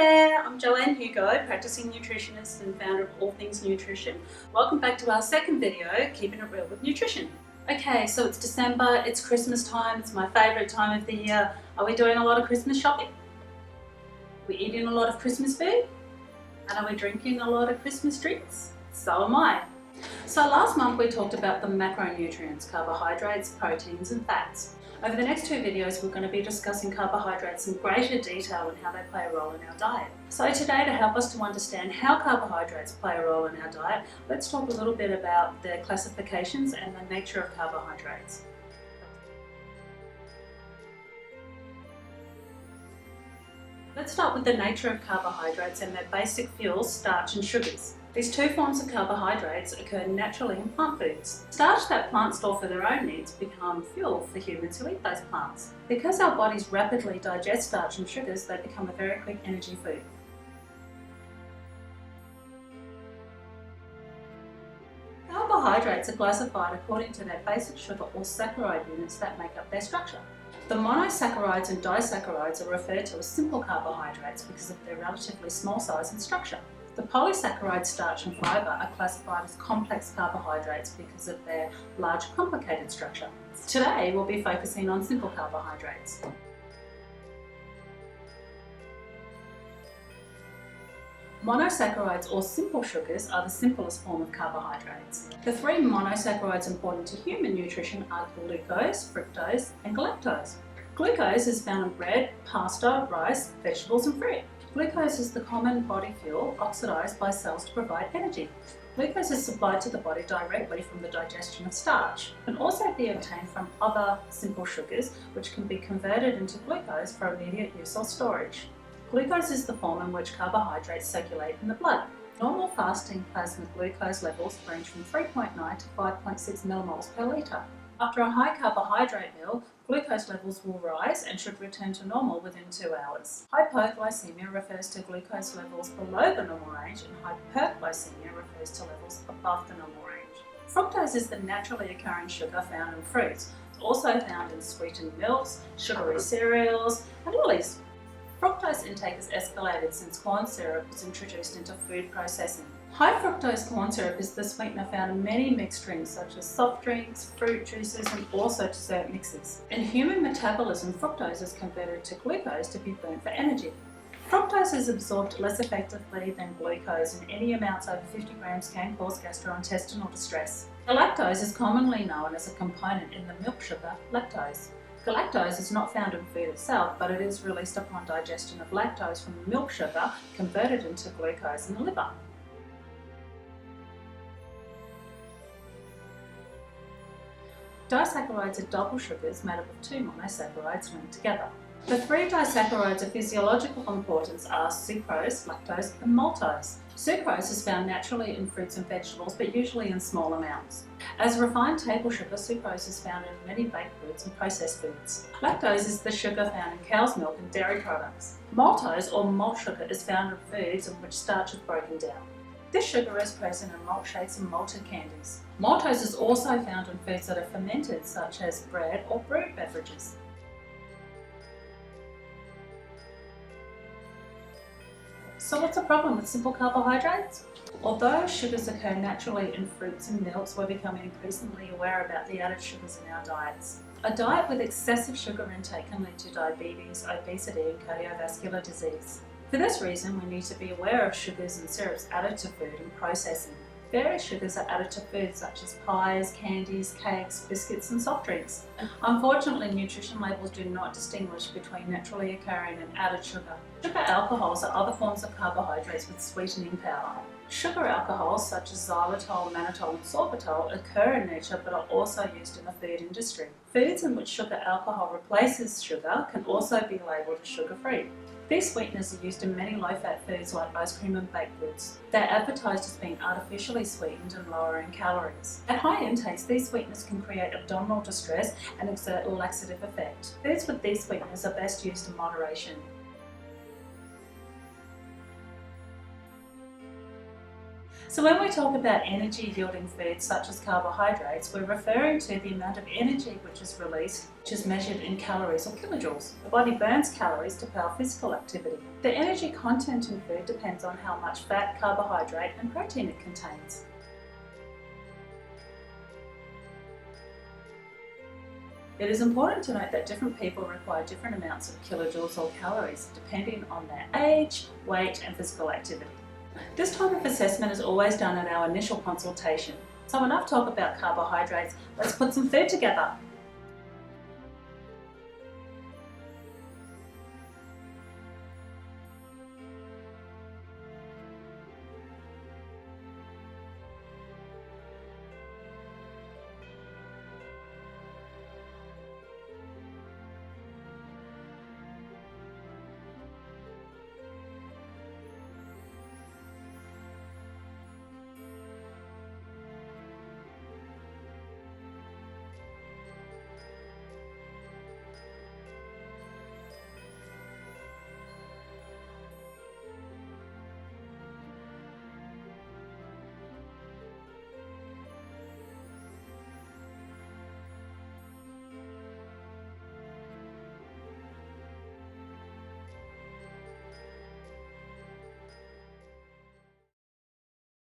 there, I'm Joanne Hugo, practicing nutritionist and founder of All Things Nutrition. Welcome back to our second video, Keeping It Real with Nutrition. Okay, so it's December, it's Christmas time, it's my favourite time of the year. Are we doing a lot of Christmas shopping? Are we eating a lot of Christmas food? And are we drinking a lot of Christmas drinks? So am I. So last month we talked about the macronutrients, carbohydrates, proteins and fats. Over the next two videos we're going to be discussing carbohydrates in greater detail and how they play a role in our diet. So today, to help us to understand how carbohydrates play a role in our diet, let's talk a little bit about their classifications and the nature of carbohydrates. Let's start with the nature of carbohydrates and their basic fuels, starch and sugars. These two forms of carbohydrates occur naturally in plant foods. Starch that plants store for their own needs become fuel for humans who eat those plants. Because our bodies rapidly digest starch and sugars, they become a very quick energy food. Carbohydrates are classified according to their basic sugar or saccharide units that make up their structure. The monosaccharides and disaccharides are referred to as simple carbohydrates because of their relatively small size and structure. The polysaccharides, starch and fibre are classified as complex carbohydrates because of their large complicated structure. Today we'll be focusing on simple carbohydrates. Monosaccharides or simple sugars are the simplest form of carbohydrates. The three monosaccharides important to human nutrition are glucose, fructose and galactose. Glucose is found in bread, pasta, rice, vegetables and fruit. Glucose is the common body fuel oxidized by cells to provide energy. Glucose is supplied to the body directly from the digestion of starch. It can also be obtained from other simple sugars, which can be converted into glucose for immediate use or storage. Glucose is the form in which carbohydrates circulate in the blood. Normal fasting plasma glucose levels range from 3.9 to 5.6 millimoles per litre. After a high carbohydrate meal, glucose levels will rise and should return to normal within 2 hours. Hypoglycemia refers to glucose levels below the normal range, and hyperglycemia refers to levels above the normal range. Fructose is the naturally occurring sugar found in fruits. It's also found in sweetened milks, sugary cereals and lollies. Fructose intake has escalated since corn syrup was introduced into food processing. High fructose corn syrup is the sweetener found in many mixed drinks such as soft drinks, fruit juices and also dessert mixes. In human metabolism, fructose is converted to glucose to be burnt for energy. Fructose is absorbed less effectively than glucose, and any amounts over 50 grams can cause gastrointestinal distress. Galactose is commonly known as a component in the milk sugar lactose. Galactose is not found in food itself, but it is released upon digestion of lactose from the milk sugar, converted into glucose in the liver. Disaccharides are double sugars made up of two monosaccharides linked together. The three disaccharides of physiological importance are sucrose, lactose and maltose. Sucrose is found naturally in fruits and vegetables, but usually in small amounts. As refined table sugar, sucrose is found in many baked goods and processed foods. Lactose is the sugar found in cow's milk and dairy products. Maltose or malt sugar is found in foods in which starch is broken down. This sugar is present in malt shakes and malted candies. Maltose is also found in foods that are fermented, such as bread or brewed beverages. So what's the problem with simple carbohydrates? Although sugars occur naturally in fruits and milks, we're becoming increasingly aware about the added sugars in our diets. A diet with excessive sugar intake can lead to diabetes, obesity and cardiovascular disease. For this reason, we need to be aware of sugars and syrups added to food and processing. Various sugars are added to foods such as pies, candies, cakes, biscuits and soft drinks. Unfortunately, nutrition labels do not distinguish between naturally occurring and added sugar. Sugar alcohols are other forms of carbohydrates with sweetening power. Sugar alcohols such as xylitol, mannitol and sorbitol occur in nature but are also used in the food industry. Foods in which sugar alcohol replaces sugar can also be labelled as sugar-free. These sweeteners are used in many low-fat foods like ice cream and baked goods. They're advertised as being artificially sweetened and lower in calories. At high intakes, these sweeteners can create abdominal distress and exert a laxative effect. Foods with these sweeteners are best used in moderation. So when we talk about energy yielding foods such as carbohydrates, we're referring to the amount of energy which is released, which is measured in calories or kilojoules. The body burns calories to power physical activity. The energy content in food depends on how much fat, carbohydrate and protein it contains. It is important to note that different people require different amounts of kilojoules or calories depending on their age, weight and physical activity. This type of assessment is always done at our initial consultation. So enough talk about carbohydrates, let's put some food together.